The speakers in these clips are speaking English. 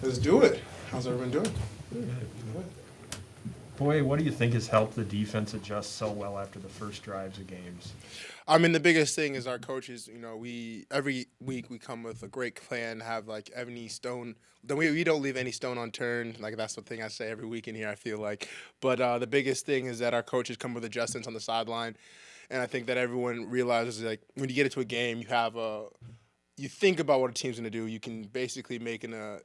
Let's do it. How's everyone doing? Boye, what do you think has helped the defense adjust so well after the first drives of games? I mean, the biggest thing is our coaches. We every week we come with a great plan. Have like any stone. Then we don't leave any stone unturned. Like that's the thing I say every week in here. I feel like, but the biggest thing is that our coaches come with adjustments on the sideline, and I think that everyone realizes like when you get into a game, you think about what a team's going to do. You can basically make an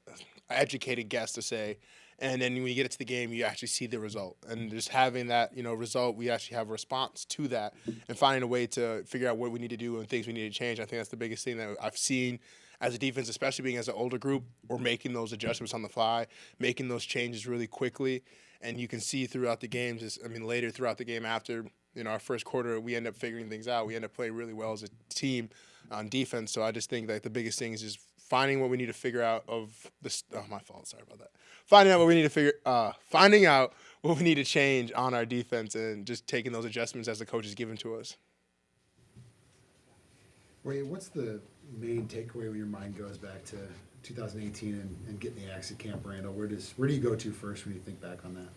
educated guess to say, and then when you get it to the game, you actually see the result. And just having that result, we actually have a response to that, and finding a way to figure out what we need to do and things we need to change. I think that's the biggest thing that I've seen as a defense, especially being as an older group. We're making those adjustments on the fly, making those changes really quickly, and you can see throughout the games. Later throughout the game after our first quarter, we end up figuring things out. We end up playing really well as a team on defense. So I just think that the biggest thing is just finding what we need to figure out of this. Oh, my fault. Sorry about that. Finding out what we need to change on our defense, and just taking those adjustments as the coach is given to us. Wait, what's the main takeaway when your mind goes back to 2018 and getting the axe at Camp Randall? Where do you go to first when you think back on that?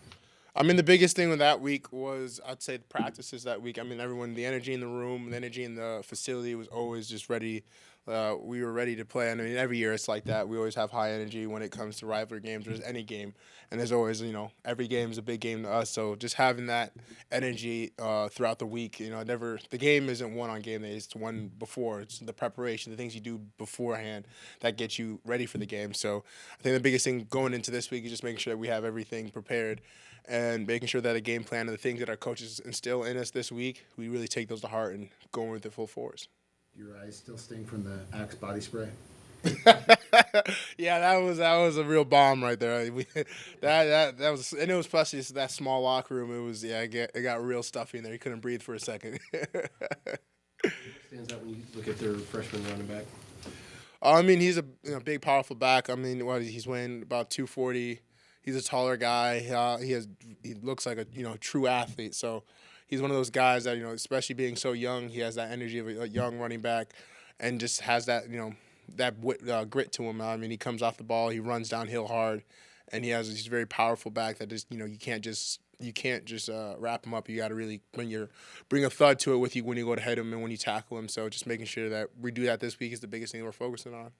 The biggest thing with that week was, I'd say, the practices that week. Everyone, the energy in the room, the energy in the facility was always just ready. We were ready to play. Every year it's like that. We always have high energy when it comes to rivalry games or any game. And there's always, every game is a big game to us. So just having that energy throughout the week, the game isn't won on game day. It's won before. It's the preparation, the things you do beforehand that get you ready for the game. So I think the biggest thing going into this week is just making sure that we have everything prepared, and making sure that a game plan and the things that our coaches instill in us this week, we really take those to heart and go with it full force. Your eyes still sting from the Axe body spray? Yeah, that was a real bomb right there. That was, and it was plus just that small locker room. It was, it got real stuffy in there. You couldn't breathe for a second. Stands out when you look at their freshman running back. He's a big, powerful back. He's weighing about 240. He's a taller guy. He looks like a true athlete. So he's one of those guys that especially being so young, he has that energy of a young running back, and just has that grit to him. He comes off the ball, he runs downhill hard, and he's a very powerful back that just you can't just wrap him up. You got to really bring a thud to it with you when you go to hit him and when you tackle him. So just making sure that we do that this week is the biggest thing we're focusing on.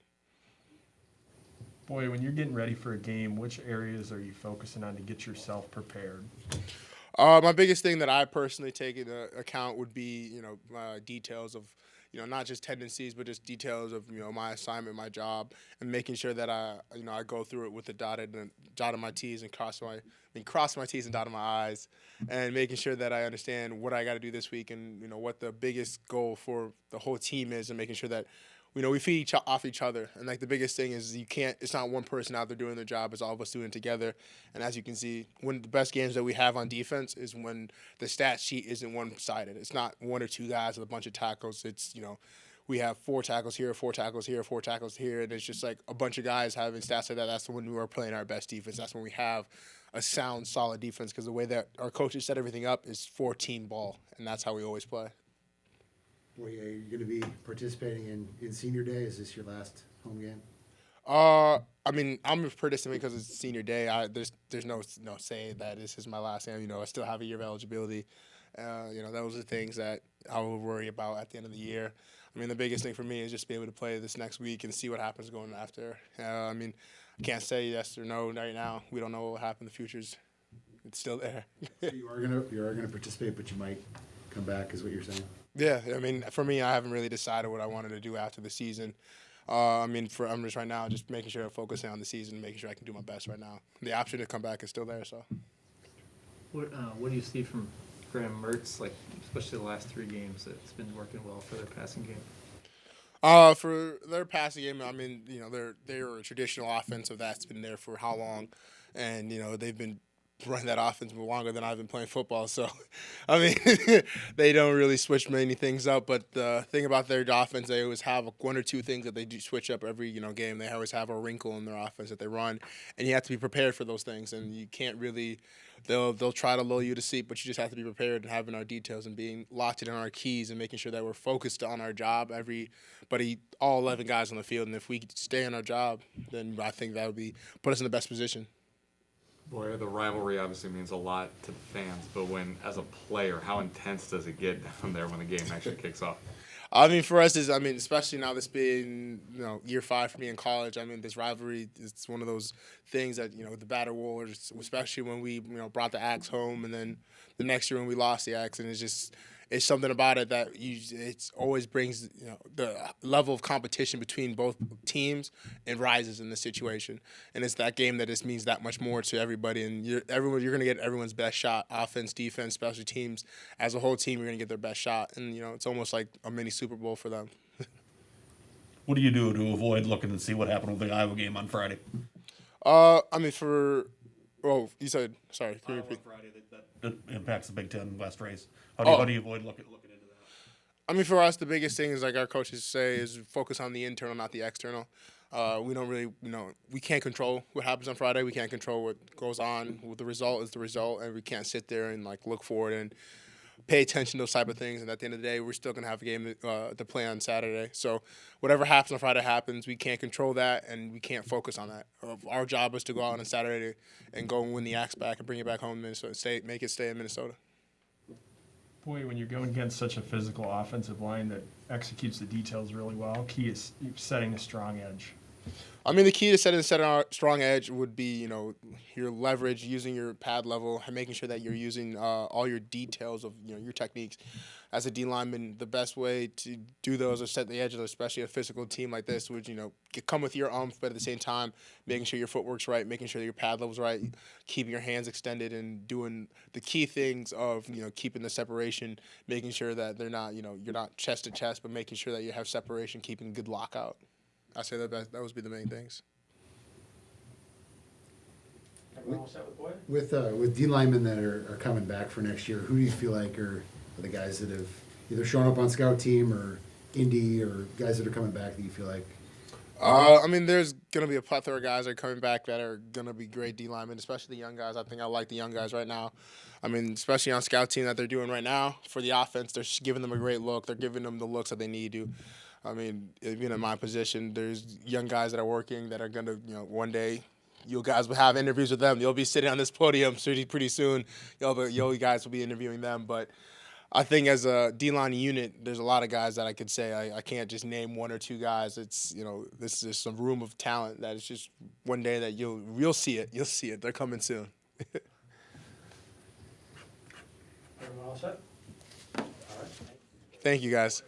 Boy, when you're getting ready for a game, which areas are you focusing on to get yourself prepared? My biggest thing that I personally take into account would be, details of, not just tendencies, but just details of, my assignment, my job, and making sure that I go through it with the dotted my T's and cross my T's and dotted my I's, and making sure that I understand what I got to do this week and, what the biggest goal for the whole team is, and making sure that we feed off each other. And the biggest thing is it's not one person out there doing their job, it's all of us doing it together. And as you can see, one of the best games that we have on defense is when the stat sheet isn't one-sided. It's not one or two guys with a bunch of tackles. It's, we have 4 tackles here, 4 tackles here, 4 tackles here, and it's just like a bunch of guys having stats like that. That's when we are playing our best defense. That's when we have a sound, solid defense, because the way that our coaches set everything up is for team ball, and that's how we always play. Boy, are you going to be participating in senior day? Is this your last home game? I'm participating because it's senior day. There's no saying that this is my last game. I still have a year of eligibility. Those are things that I will worry about at the end of the year. The biggest thing for me is just be able to play this next week and see what happens going after. I can't say yes or no right now. We don't know what will happen in the futures. It's still there. So you are gonna participate, but you might come back, is what you're saying? Yeah, for me, I haven't really decided what I wanted to do after the season. I'm just right now just making sure I'm focusing on the season, making sure I can do my best right now. The option to come back is still there, so. What do you see from Graham Mertz, especially the last 3 games, that's been working well for their passing game? For their passing game, they're a traditional offensive that's been there for how long, and they've been run that offense longer than I've been playing football. So, I mean, they don't really switch many things up. But the thing about their offense, they always have one or two things that they do switch up every game. They always have a wrinkle in their offense that they run, and you have to be prepared for those things. And you can't really. They'll try to lull you to sleep, but you just have to be prepared and having our details and being locked in on our keys and making sure that we're focused on our job. All 11 guys on the field, and if we stay on our job, then I think that would put us in the best position. Boy, the rivalry obviously means a lot to the fans, but as a player, how intense does it get down there when the game actually kicks off? I mean, for us, especially now this being, year 5 for me in college, I mean, this rivalry is one of those things that, the Battle Wars, especially when we, brought the Axe home, and then the next year when we lost the Axe, and it's something about it that it always brings, the level of competition between both teams and rises in the situation. And it's that game that just means that much more to everybody. And you're going to get everyone's best shot, offense, defense, special teams. As a whole team, you're going to get their best shot. And, it's almost like a mini Super Bowl for them. What do you do to avoid looking and see what happened with the Iowa game on Friday? You said, sorry, can you repeat? Friday that impacts the Big Ten West race. How do you avoid looking into that? I mean, for us, the biggest thing is, like our coaches say, is focus on the internal, not the external. We don't really, we can't control what happens on Friday. We can't control what goes on. The result is the result, and we can't sit there and, look forward and pay attention to those type of things. And at the end of the day, we're still going to have a game to play on Saturday. So whatever happens on Friday happens. We can't control that, and we can't focus on that. Our job is to go out on Saturday and go and win the Axe back and bring it back home to Minnesota, make it stay in Minnesota. Boy, when you're going against such a physical offensive line that executes the details really well, key is setting a strong edge. I mean, the key to setting a strong edge would be, your leverage, using your pad level, and making sure that you're using all your details of, your techniques. As a D lineman, the best way to do those or set the edges, especially a physical team like this, would, come with your but at the same time, making sure your footwork's right, making sure your pad level's right, keeping your hands extended, and doing the key things of, keeping the separation, making sure that they're not, you're not chest to chest, but making sure that you have separation, keeping good lockout. I say that would be the main things. With D linemen that are coming back for next year, who do you feel like are the guys that have either shown up on scout team or Indy, or guys that are coming back that you feel like? I mean, there's going to be a plethora of guys that are coming back that are going to be great D linemen, especially the young guys. I think I like the young guys right now. I mean, especially on scout team that they're doing right now for the offense, they're giving them a great look. They're giving them the looks that they need to. I mean, even in my position, there's young guys that are working that are going to, one day you guys will have interviews with them. You'll be sitting on this podium pretty soon. You guys will be interviewing them. But I think as a D-line unit, there's a lot of guys that I could say. I can't just name one or two guys. It's, this is some room of talent that is just one day that you'll see it. You'll see it. They're coming soon. Everyone all set? All right. Thank you, guys.